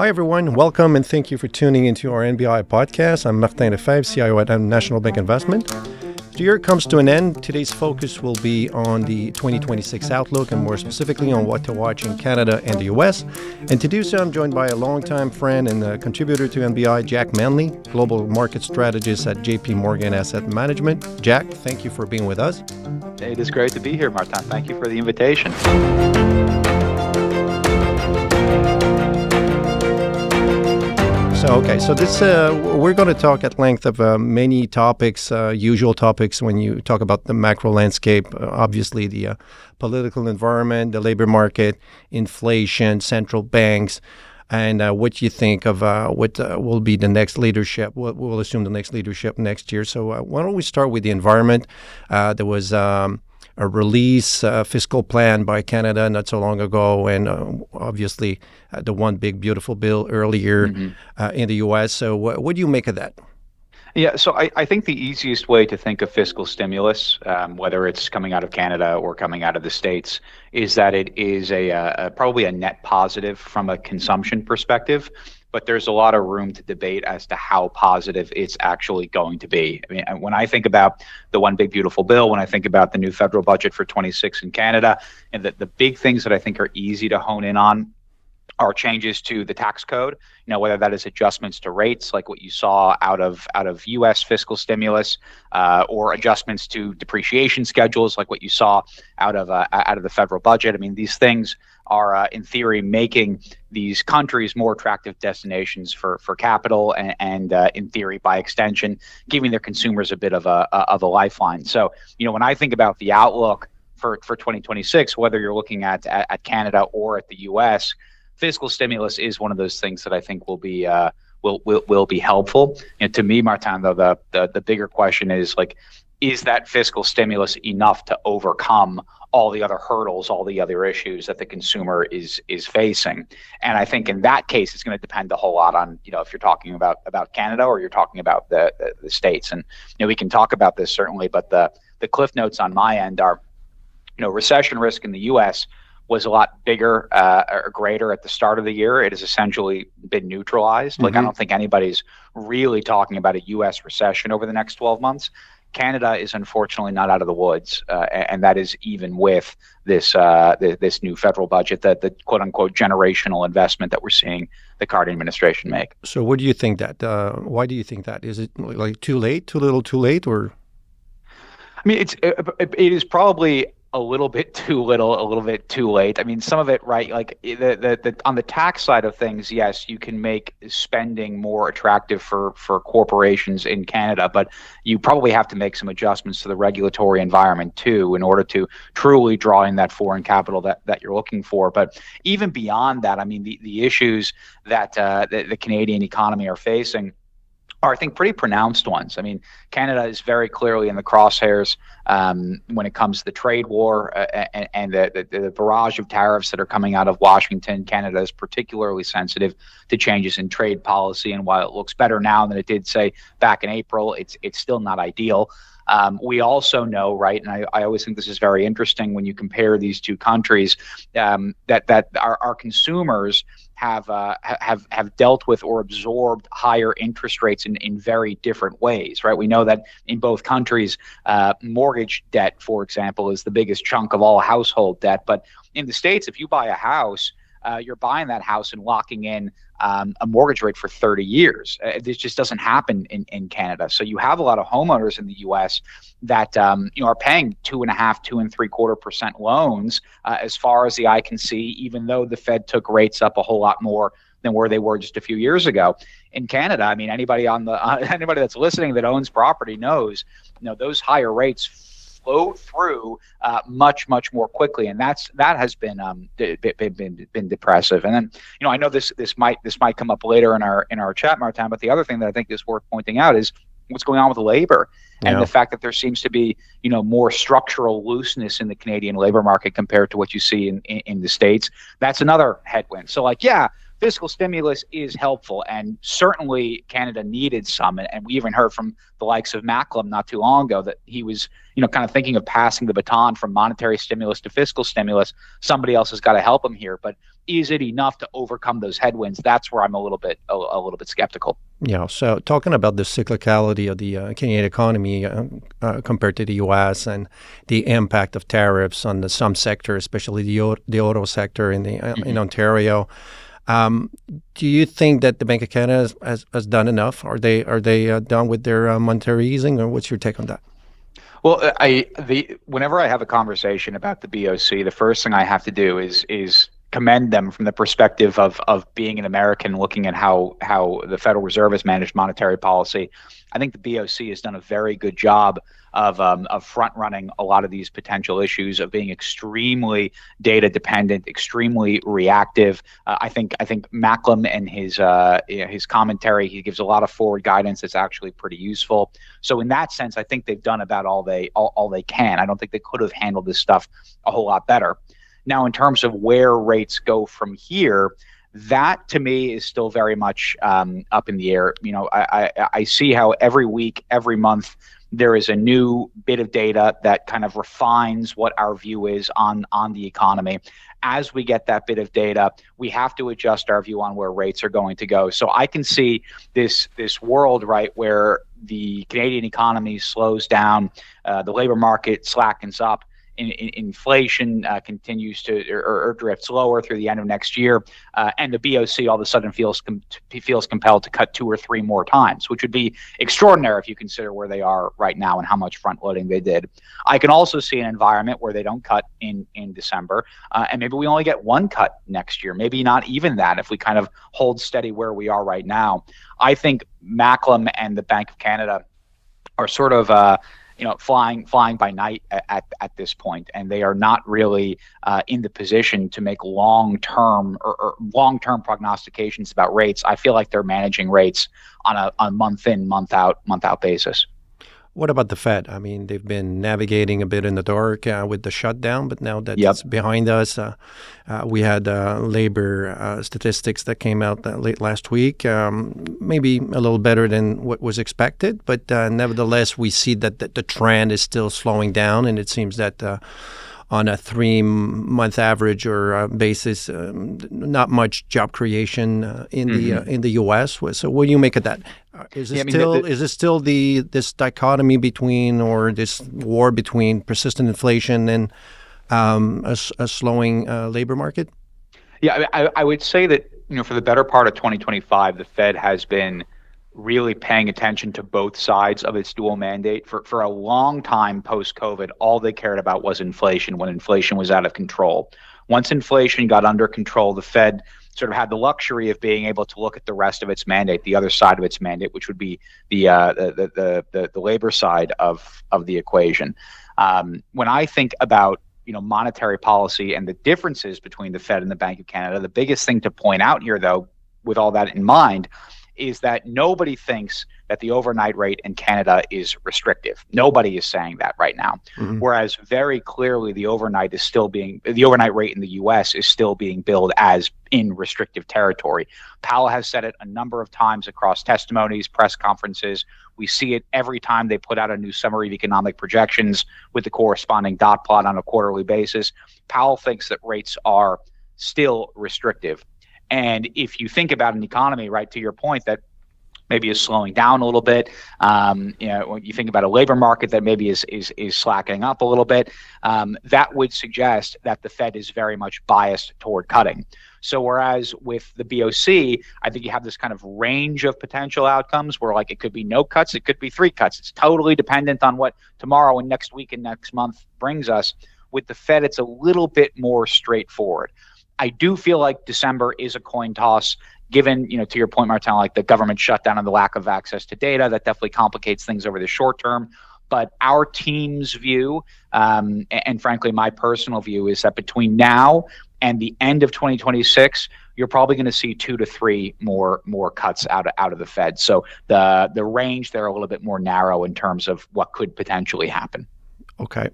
Hi everyone, welcome and thank you for tuning into our NBI podcast. I'm Martin Lefebvre, CIO at National Bank Investment. The year comes to an end. Today's focus will be on the 2026 outlook and more specifically on what to watch in Canada and the US. And to do so, I'm joined by a longtime friend and a contributor to NBI, Jack Manley, Global Market Strategist at JP Morgan Asset Management. Jack, thank you for being with us. It is great to be here, Martin. Thank you for the invitation. So this we're going to talk at length of many topics, usual topics when you talk about the macro landscape. Obviously, the political environment, the labor market, inflation, central banks, and what you think of what will be the next leadership. We'll assume the next leadership next year. So why don't we start with the environment? There was a release fiscal plan by Canada not so long ago, and obviously the one big beautiful bill earlier in the U.S. So what do you make of that? Yeah, so I think the easiest way to think of fiscal stimulus, whether it's coming out of Canada or coming out of the States, is that it is probably a net positive from a consumption perspective. But there's a lot of room to debate as to how positive it's actually going to be. I mean, when I think about the one big beautiful bill, when I think about the new federal budget for 26 in Canada, and the big things that I think are easy to hone in on are changes to the tax code, whether that is adjustments to rates like what you saw out of U.S. fiscal stimulus, or adjustments to depreciation schedules like what you saw out of the federal budget. I mean, these things are in theory making these countries more attractive destinations for capital, and in theory, by extension, giving their consumers a bit of a lifeline. So, when I think about the outlook for 2026, whether you're looking at Canada or at the U.S., fiscal stimulus is one of those things that I think will be helpful. And to me, Martin, though, the bigger question is is that fiscal stimulus enough to overcome all the other hurdles, all the other issues that the consumer is facing? And I think in that case, it's going to depend a whole lot on, if you're talking about Canada or you're talking about the States. And, we can talk about this certainly, but the cliff notes on my end are, recession risk in the U.S. was a lot bigger or greater at the start of the year. It has essentially been neutralized. I don't think anybody's really talking about a U.S. recession over the next 12 months. Canada is unfortunately not out of the woods, and that is even with this new federal budget, the quote unquote generational investment that we're seeing the Carney administration make. So, what do you think that? Why do you think that? Is it too late, too little, too late, or? I mean, it is probably a little bit too little, a little bit too late. I mean, some of it, right? The on the tax side of things, yes, you can make spending more attractive for corporations in Canada, but you probably have to make some adjustments to the regulatory environment too, in order to truly draw in that foreign capital that you're looking for. But even beyond that, I mean, the issues that the Canadian economy are facing are, I think, pretty pronounced ones. I mean, Canada is very clearly in the crosshairs when it comes to the trade war and the barrage of tariffs that are coming out of Washington. Canada is particularly sensitive to changes in trade policy, and while it looks better now than it did, say, back in April, it's still not ideal. We also know, right, and I always think this is very interesting when you compare these two countries, that our consumers have dealt with or absorbed higher interest rates in very different ways, right? We know that in both countries, mortgage debt, for example, is the biggest chunk of all household debt. But in the States, if you buy a house, you're buying that house and locking in a mortgage rate for 30 years. This just doesn't happen in Canada. So you have a lot of homeowners in the U.S. that are paying 2.5%, 2.75% loans as far as the eye can see, even though the Fed took rates up a whole lot more than where they were just a few years ago. In Canada, I mean, anybody that's listening that owns property knows, those higher rates flow through much more quickly, and that has been depressive. And then I know this might come up later in our chat, Martin, but the other thing that I think is worth pointing out is what's going on with labor and the fact that there seems to be more structural looseness in the Canadian labor market compared to what you see in the States. That's another headwind. So fiscal stimulus is helpful, and certainly Canada needed some. And we even heard from the likes of Macklem not too long ago that he was, kind of thinking of passing the baton from monetary stimulus to fiscal stimulus. Somebody else has got to help him here, but is it enough to overcome those headwinds? That's where I'm a little bit skeptical. Yeah. So talking about the cyclicality of the Canadian economy compared to the U.S. and the impact of tariffs on some sectors, especially the auto sector in Ontario. Do you think that the Bank of Canada has done enough? Are they done with their monetary easing, or what's your take on that? Well, whenever I have a conversation about the BOC, the first thing I have to do is commend them from the perspective of being an American, looking at how the Federal Reserve has managed monetary policy. I think the BOC has done a very good job of front running a lot of these potential issues, of being extremely data dependent, extremely reactive. I think Macklem and his commentary, he gives a lot of forward guidance that's actually pretty useful. So in that sense, I think they've done about all they can. I don't think they could have handled this stuff a whole lot better. Now, in terms of where rates go from here, that to me is still very much up in the air. I see how every week, every month, there is a new bit of data that kind of refines what our view is on the economy. As we get that bit of data, we have to adjust our view on where rates are going to go. So I can see this world, right, where the Canadian economy slows down, the labor market slackens up, inflation continues to or drifts lower through the end of next year, and the BOC all of a sudden feels compelled to cut 2 or 3 more times, which would be extraordinary if you consider where they are right now and how much front loading they did. I can also see an environment where they don't cut in December, and maybe we only get 1 cut next year, maybe not even that, if we kind of hold steady where we are right now. I think Macklem and the Bank of Canada are sort of flying by night at this point, and they are not really in the position to make long-term prognostications about rates. I feel like they're managing rates on a month in, month out basis. What about the Fed? I mean, they've been navigating a bit in the dark with the shutdown, but now that it's behind us, we had labor statistics that came out late last week, maybe a little better than what was expected, but nevertheless, we see that the trend is still slowing down, and it seems that on a 3-month average or basis, not much job creation in the U.S. So, what do you make of that? Is it still this dichotomy between, or this war between persistent inflation and a slowing labor market? Yeah, I would say that for the better part of 2025, the Fed has been really paying attention to both sides of its dual mandate. For a long time post-COVID, all they cared about was inflation when inflation was out of control. Once inflation got under control, the Fed sort of had the luxury of being able to look at the rest of its mandate, the other side of its mandate, which would be the labor side of the equation. When I think about monetary policy and the differences between the Fed and the Bank of Canada, the biggest thing to point out here, though, with all that in mind, is that nobody thinks that the overnight rate in Canada is restrictive. Nobody is saying that right now. Mm-hmm. Whereas very clearly the overnight rate in the US is still being billed as in restrictive territory. Powell has said it a number of times across testimonies, press conferences. We see it every time they put out a new summary of economic projections with the corresponding dot plot on a quarterly basis. Powell thinks that rates are still restrictive. And if you think about an economy, right, to your point, that maybe is slowing down a little bit, when you think about a labor market that maybe is slackening up a little bit, that would suggest that the Fed is very much biased toward cutting. So whereas with the BOC, I think you have this kind of range of potential outcomes where, like, it could be no cuts, it could be 3 cuts. It's totally dependent on what tomorrow and next week and next month brings us. With the Fed, it's a little bit more straightforward. I do feel like December is a coin toss, given, to your point, Martin, like the government shutdown and the lack of access to data. That definitely complicates things over the short term. But our team's view, and frankly, my personal view, is that between now and the end of 2026, you're probably going to see 2 to 3 more cuts out of the Fed. So the range there a little bit more narrow in terms of what could potentially happen. Okay.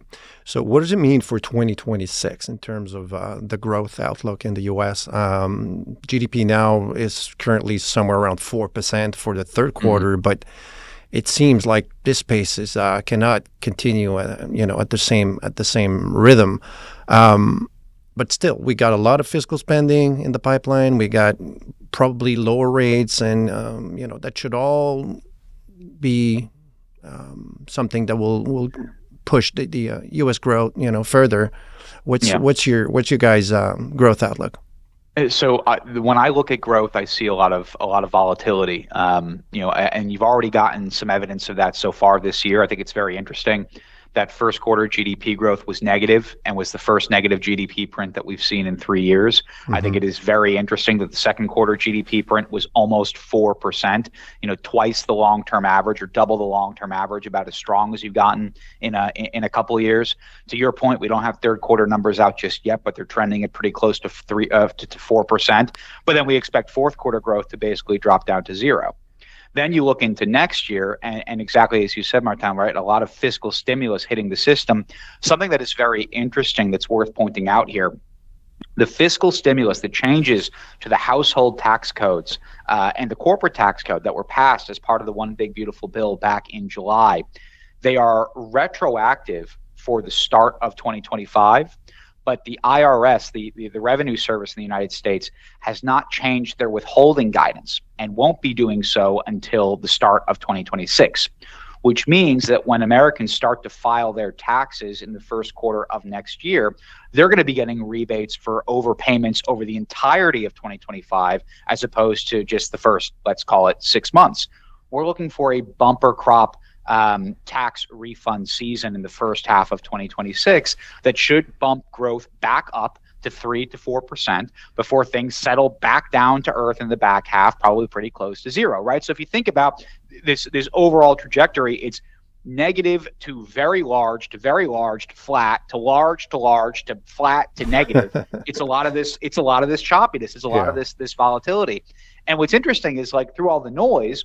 So what does it mean for 2026 in terms of the growth outlook in the U.S.? GDP now is currently somewhere around 4% for the third quarter, but it seems like this pace is cannot continue, at the same rhythm. But still, we got a lot of fiscal spending in the pipeline. We got probably lower rates, and that should all be something that will push the U.S. growth, further. What's your guys' growth outlook? So when I look at growth, I see a lot of volatility. And you've already gotten some evidence of that so far this year. I think it's very interesting that first quarter GDP growth was negative and was the first negative GDP print that we've seen in 3 years. I think it is very interesting that the second quarter GDP print was almost 4%, twice the long-term average or double the long-term average, about as strong as you've gotten in a couple of years. To your point, we don't have third quarter numbers out just yet, but they're trending at pretty close to 4%. But then we expect fourth quarter growth to basically drop down to zero. Then you look into next year, and exactly as you said, Martin, right? A lot of fiscal stimulus hitting the system. Something that is very interesting that's worth pointing out here: the fiscal stimulus, the changes to the household tax codes and the corporate tax code that were passed as part of the One Big Beautiful Bill back in July, they are retroactive for the start of 2025. But the IRS, the Revenue Service in the United States, has not changed their withholding guidance and won't be doing so until the start of 2026, which means that when Americans start to file their taxes in the first quarter of next year, they're going to be getting rebates for overpayments over the entirety of 2025, as opposed to just the first, let's call it 6 months. We're looking for a bumper crop tax refund season in the first half of 2026 that should bump growth back up to 3 to 4% before things settle back down to earth in the back half, probably pretty close to zero, right? So if you think about this overall trajectory, it's negative to very large to flat to large to flat to negative. It's a lot of this choppiness. It's a lot of this volatility. And what's interesting is, like, through all the noise,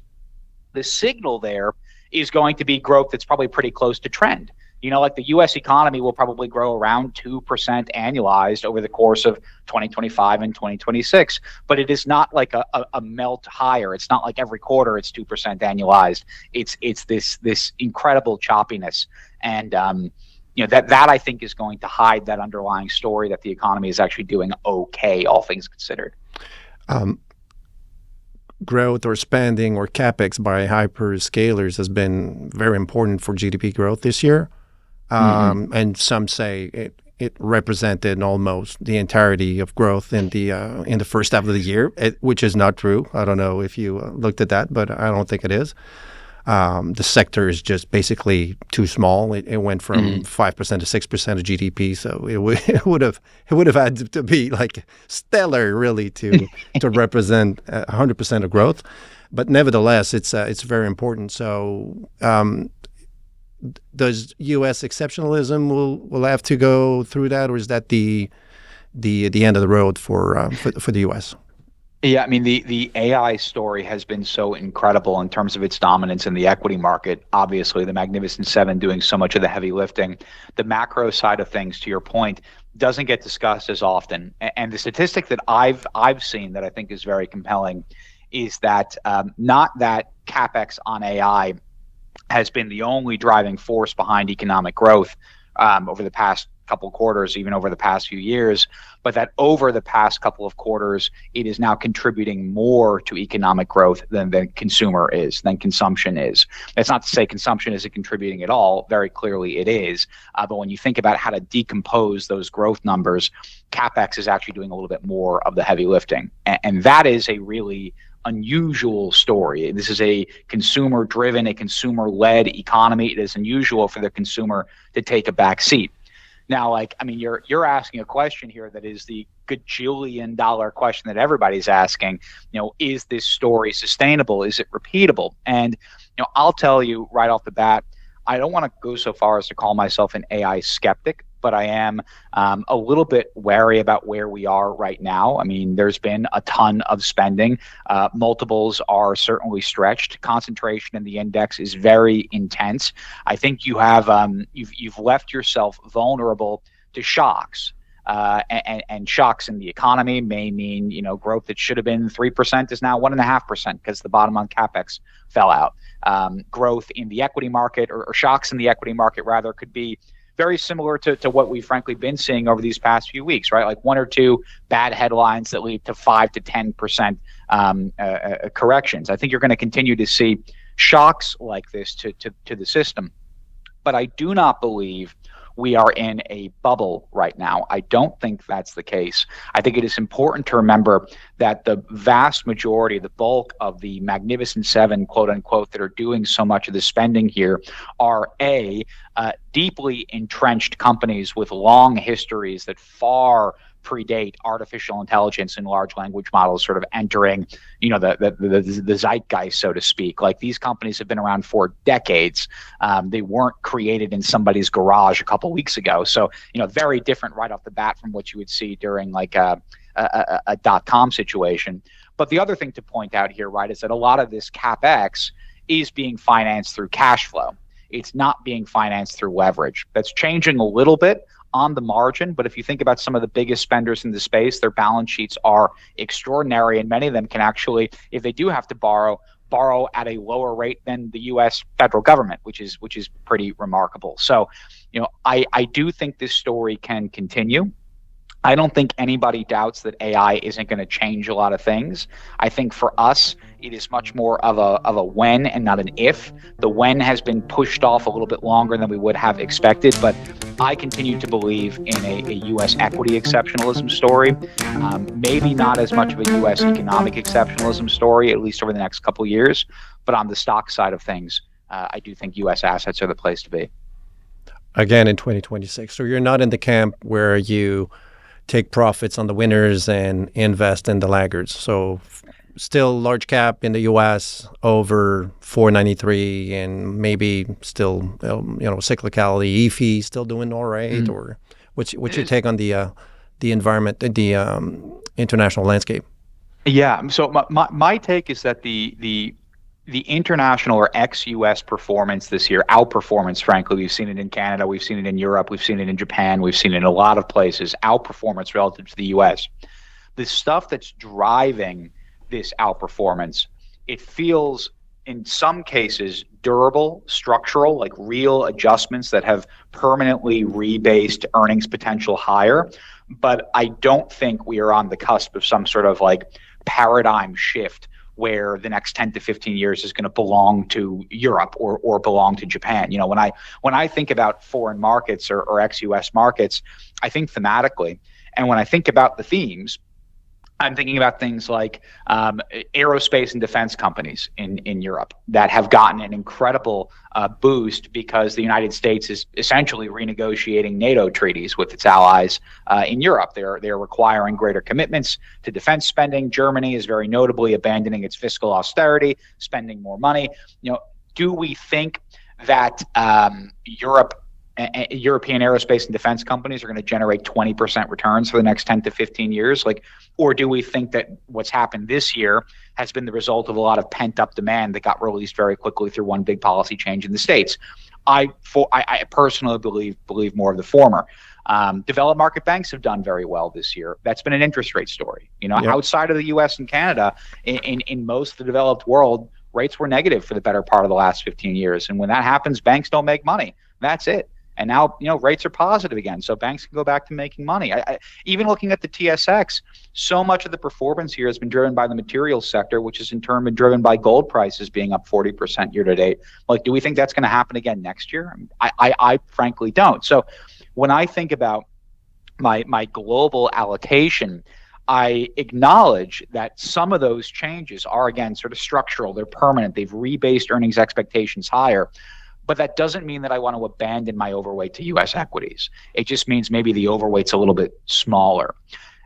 the signal there is going to be growth that's probably pretty close to trend. Like the U.S. economy will probably grow around 2% annualized over the course of 2025 and 2026. But it is not like a melt higher. It's not like every quarter it's 2% annualized. It's this incredible choppiness. And that I think is going to hide that underlying story that the economy is actually doing okay, all things considered. Growth or spending or capex by hyperscalers has been very important for GDP growth this year. And some say it represented almost the entirety of growth in the first half of the year, which is not true. I don't know if you looked at that, but I don't think it is. The sector is just basically too small. It went from 5% to 6% of GDP, so it would have had to be like stellar, really, to represent 100% of growth. But nevertheless, it's very important. So, does U.S. exceptionalism will have to go through that, or is that the end of the road for the U.S.? Yeah, I mean, the AI story has been so incredible in terms of its dominance in the equity market. Obviously, the Magnificent Seven doing so much of the heavy lifting. The macro side of things, to your point, doesn't get discussed as often. And the statistic that I've seen that I think is very compelling is that not that CapEx on AI has been the only driving force behind economic growth over the past couple of quarters, even over the past few years, but that over the past couple of quarters, it is now contributing more to economic growth than consumption is. That's not to say consumption isn't contributing at all. Very clearly it is. But when you think about how to decompose those growth numbers, CapEx is actually doing a little bit more of the heavy lifting. And that is a really unusual story. This is a consumer-driven, a consumer-led economy. It is unusual for the consumer to take a back seat. Now, you're asking a question here that is the gajillion dollar question that everybody's asking. Is this story sustainable? Is it repeatable? And I'll tell you right off the bat, I don't want to go so far as to call myself an AI skeptic, but I am a little bit wary about where we are right now. I mean, there's been a ton of spending. Multiples are certainly stretched. Concentration in the index is very intense. I think you have you've left yourself vulnerable to shocks. And shocks in the economy may mean, growth that should have been 3% is now 1.5% because the bottom on capex fell out. Growth in the equity market or shocks in the equity market rather could be very similar to what we've frankly been seeing over these past few weeks, right? Like one or two bad headlines that lead to 5 to 10% corrections. I think you're going to continue to see shocks like this to the system. But I do not believe we are in a bubble right now. I don't think that's the case. I think it is important to remember that the vast majority, the bulk of the Magnificent Seven, quote unquote, that are doing so much of the spending here are deeply entrenched companies with long histories that far predate artificial intelligence and large language models sort of entering, the zeitgeist, so to speak. Like these companies have been around for decades. They weren't created in somebody's garage a couple weeks ago. So, very different right off the bat from what you would see during like a dot-com situation. But the other thing to point out here, right, is that a lot of this CapEx is being financed through cash flow. It's not being financed through leverage. That's changing a little bit on the margin, but if you think about some of the biggest spenders in the space, their balance sheets are extraordinary, and many of them can actually, if they do have to borrow at a lower rate than the U.S. federal government, which is pretty remarkable. So, I do think this story can continue. I don't think anybody doubts that AI isn't going to change a lot of things. I think for us, it is much more of a when and not an if. The when has been pushed off a little bit longer than we would have expected, but I continue to believe in a U.S. equity exceptionalism story. Maybe not as much of a U.S. economic exceptionalism story, at least over the next couple of years. But on the stock side of things, I do think U.S. assets are the place to be. Again, in 2026. So you're not in the camp where you take profits on the winners and invest in the laggards. So still large cap in the U.S. over 493, and maybe still cyclicality. EFI still doing all right, or what's your take on the environment, the international landscape? Yeah. So my take is that the international or ex-US performance this year, outperformance, frankly, we've seen it in Canada, we've seen it in Europe, we've seen it in Japan, we've seen it in a lot of places, outperformance relative to the US. The stuff that's driving this outperformance, it feels in some cases durable, structural, like real adjustments that have permanently rebased earnings potential higher. But I don't think we are on the cusp of some sort of like paradigm shift where the next 10 to 15 years is going to belong to Europe or belong to Japan. When I think about foreign markets or ex-US markets, I think thematically. And when I think about the themes, I'm thinking about things like aerospace and defense companies in Europe that have gotten an incredible boost because the United States is essentially renegotiating NATO treaties with its allies in Europe. They're requiring greater commitments to defense spending. Germany is very notably abandoning its fiscal austerity, spending more money. Do we think that European aerospace and defense companies are going to generate 20% returns for the next 10 to 15 years? Or do we think that what's happened this year has been the result of a lot of pent-up demand that got released very quickly through one big policy change in the States? I personally believe more of the former. Developed market banks have done very well this year. That's been an interest rate story. Outside of the U.S. and Canada, in most of the developed world, rates were negative for the better part of the last 15 years. And when that happens, banks don't make money. That's it. And now, rates are positive again, so banks can go back to making money. Even looking at the TSX, so much of the performance here has been driven by the materials sector, which has in turn been driven by gold prices being up 40% year to date. Do we think that's going to happen again next year? I frankly don't. So when I think about my global allocation, I acknowledge that some of those changes are, again, sort of structural. They're permanent. They've rebased earnings expectations higher. But that doesn't mean that I want to abandon my overweight to U.S. equities. It just means maybe the overweight's a little bit smaller.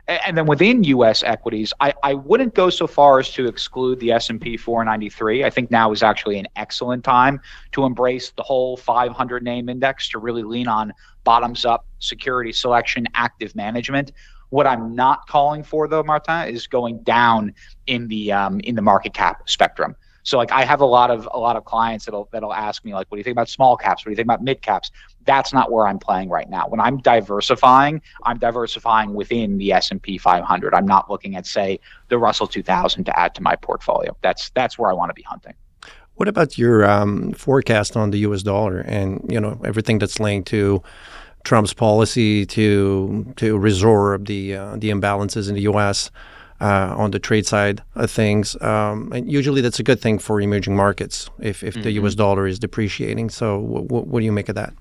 And then within U.S. equities, I wouldn't go so far as to exclude the S&P 493. I think now is actually an excellent time to embrace the whole 500 name index, to really lean on bottoms up security selection, active management. What I'm not calling for, though, Martin, is going down in the market cap spectrum. So like I have a lot of clients that'll ask me like, what do you think about small caps? What do you think about mid caps? That's not where I'm playing right now. When I'm diversifying within the S&P 500. I'm not looking at, say, the Russell 2000 to add to my portfolio. That's where I want to be hunting. What about your forecast on the U.S. dollar and everything that's linked to Trump's policy to resorb the imbalances in the U.S. On the trade side of things, and usually that's a good thing for emerging markets if the U.S. dollar is depreciating. So what do you make of that?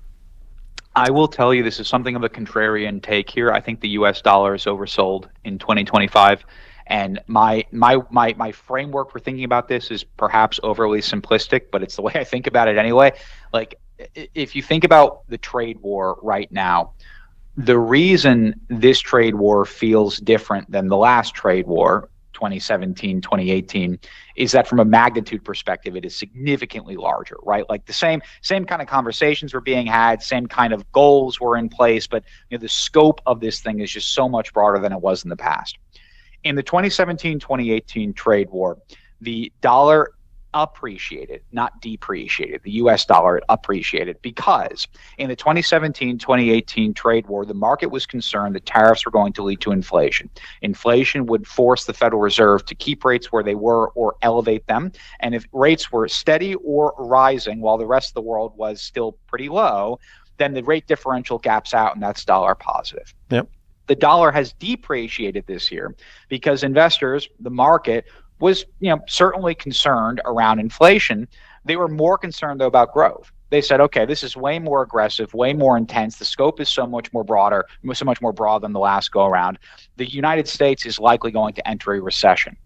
I will tell you, this is something of a contrarian take here. I think the U.S. dollar is oversold in 2025. And my framework for thinking about this is perhaps overly simplistic, but it's the way I think about it anyway. Like, if you think about the trade war right now, the reason this trade war feels different than the last trade war, 2017, 2018, is that from a magnitude perspective, it is significantly larger, right? Like the same kind of conversations were being had, same kind of goals were in place, but the scope of this thing is just so much broader than it was in the past. In the 2017-2018 trade war, the dollar appreciated, not depreciated. The U.S. dollar appreciated because in the 2017-2018 trade war, the market was concerned that tariffs were going to lead to inflation. Inflation would force the Federal Reserve to keep rates where they were or elevate them. And if rates were steady or rising while the rest of the world was still pretty low, then the rate differential gaps out, and that's dollar positive. Yep. The dollar has depreciated this year because investors, the market, was certainly concerned around inflation. They were more concerned, though, about growth. They said, okay, this is way more aggressive, way more intense. The scope is so much more broad than the last go around. The United States is likely going to enter a recession.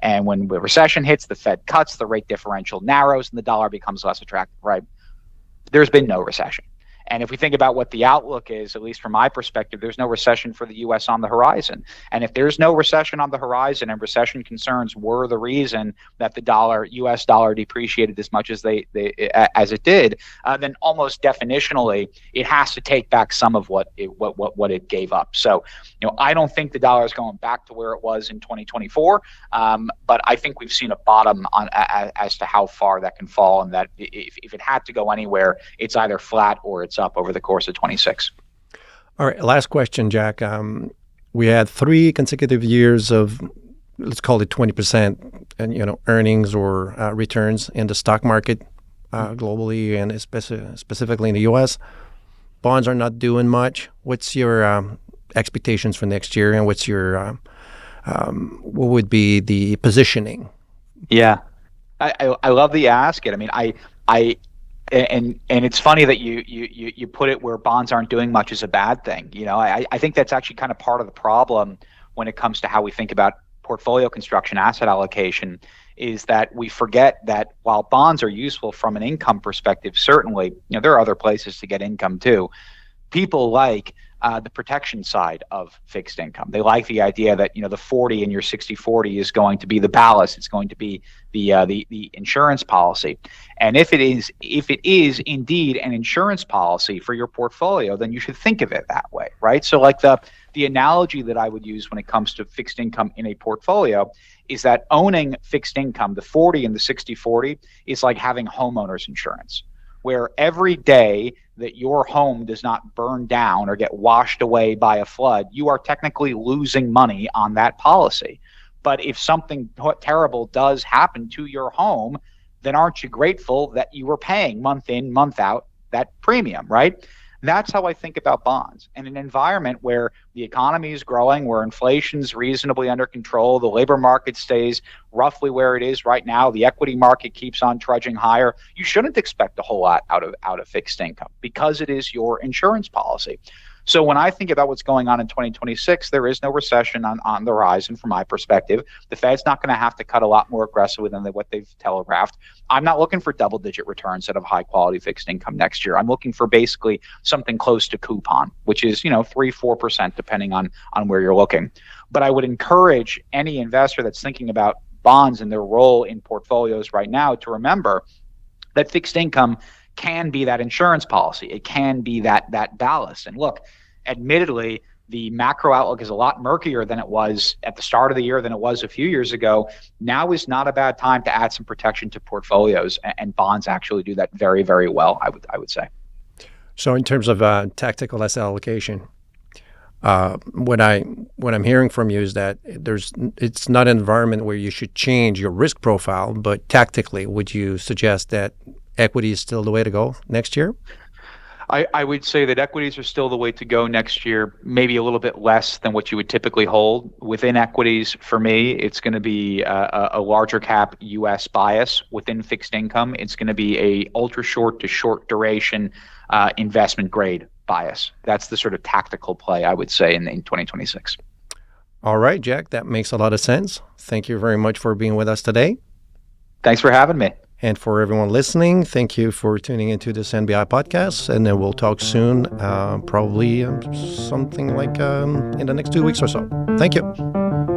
And when the recession hits, the Fed cuts, the rate differential narrows, and the dollar becomes less attractive, right? There's been no recession. And if we think about what the outlook is, at least from my perspective, there's no recession for the U.S. on the horizon. And if there's no recession on the horizon and recession concerns were the reason that the U.S. dollar depreciated as much as as it did, then almost definitionally it has to take back some of what it gave up. So, I don't think the dollar is going back to where it was in 2024, but I think we've seen a bottom on as to how far that can fall, and that if it had to go anywhere, it's either flat or it's up over the course of 26. All right, last question, Jack. We had 3 consecutive years of, let's call it 20%, and earnings or returns in the stock market globally and specifically in the U.S. Bonds are not doing much. What's your expectations for next year, and what's your what would be the positioning? Yeah, I love the ask. And I mean, And it's funny that you put it where bonds aren't doing much is a bad thing. I think that's actually kind of part of the problem when it comes to how we think about portfolio construction, asset allocation, is that we forget that while bonds are useful from an income perspective, certainly, there are other places to get income too. People like the protection side of fixed income. They like the idea that the 40 in your 60/40 is going to be the ballast. It's going to be the insurance policy. And if it is indeed an insurance policy for your portfolio, then you should think of it that way, right? So like the analogy that I would use when it comes to fixed income in a portfolio is that owning fixed income, the 40 and the 60/40, is like having homeowners insurance, where every day that your home does not burn down or get washed away by a flood, you are technically losing money on that policy. But if something terrible does happen to your home, then aren't you grateful that you were paying month in, month out that premium, right? That's how I think about bonds. In an environment where the economy is growing, where inflation's reasonably under control, the labor market stays roughly where it is right now, the equity market keeps on trudging higher, you shouldn't expect a whole lot out of fixed income because it is your insurance policy. So when I think about what's going on in 2026, there is no recession on the horizon from my perspective. The Fed's not going to have to cut a lot more aggressively than what they've telegraphed. I'm not looking for double-digit returns out of high-quality fixed income next year. I'm looking for basically something close to coupon, which is 3-4% depending on where you're looking. But I would encourage any investor that's thinking about bonds and their role in portfolios right now to remember that fixed income can be that insurance policy. It can be that ballast. And look, admittedly, the macro outlook is a lot murkier than it was at the start of the year than it was a few years ago. Now is not a bad time to add some protection to portfolios, and bonds actually do that very, very well, I would say. So in terms of tactical asset allocation, what I'm hearing from you is that it's not an environment where you should change your risk profile, but tactically, would you suggest that equity is still the way to go next year? I would say that equities are still the way to go next year, maybe a little bit less than what you would typically hold. Within equities, for me, it's going to be a larger cap U.S. bias. Within fixed income, it's going to be a ultra short to short duration investment grade bias. That's the sort of tactical play, I would say, in 2026. All right, Jack, that makes a lot of sense. Thank you very much for being with us today. Thanks for having me. And for everyone listening, thank you for tuning into this NBI podcast. And then we'll talk soon, probably something like in the next 2 weeks or so. Thank you.